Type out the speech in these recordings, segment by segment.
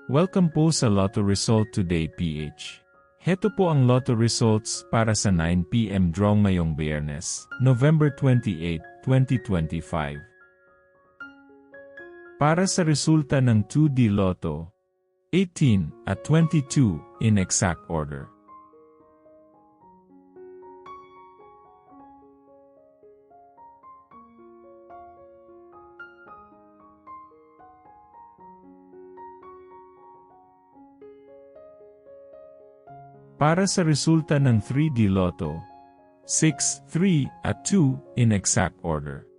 Welcome po sa Lotto Result Today PH. Heto po ang Lotto Results para sa 9 PM draw ngayong Biyernes, November 28, 2025. Para sa resulta ng 2D Lotto, 18 at 22 in exact order. Para sa resulta ng 3D Lotto, 6, 3, at 2 in exact order.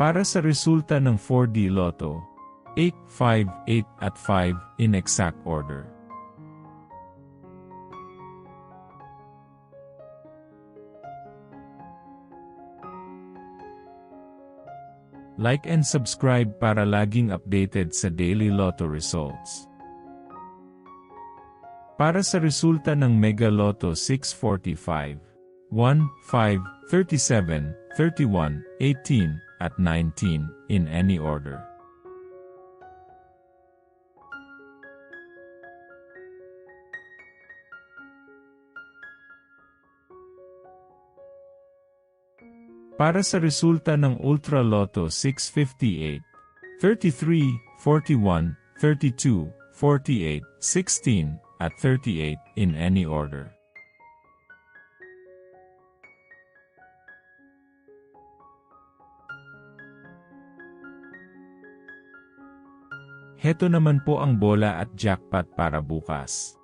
Para sa resulta ng 4D Lotto, 8, 5, 8, at 5 in exact order. Like and subscribe para laging updated sa daily Lotto results. Para sa resulta ng Mega Lotto 645, 1, 5, 37, 31, 18, at 19 in any order. Para sa resulta ng Ultra Lotto 658, 33, 41, 32, 48, 16, at 38 in any order. Heto naman po ang bola at jackpot para bukas.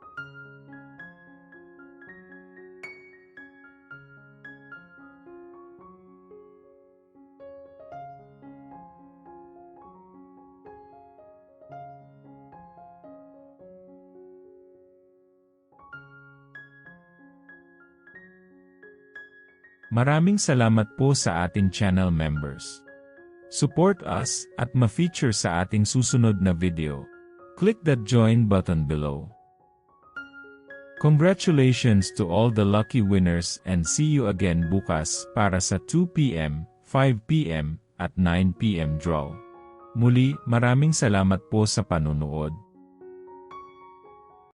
Maraming salamat po sa ating channel members. Support us at ma-feature sa ating susunod na video. Click that join button below. Congratulations to all the lucky winners and see you again bukas para sa 2 PM, 5 PM, at 9 PM draw. Muli, maraming salamat po sa panunood.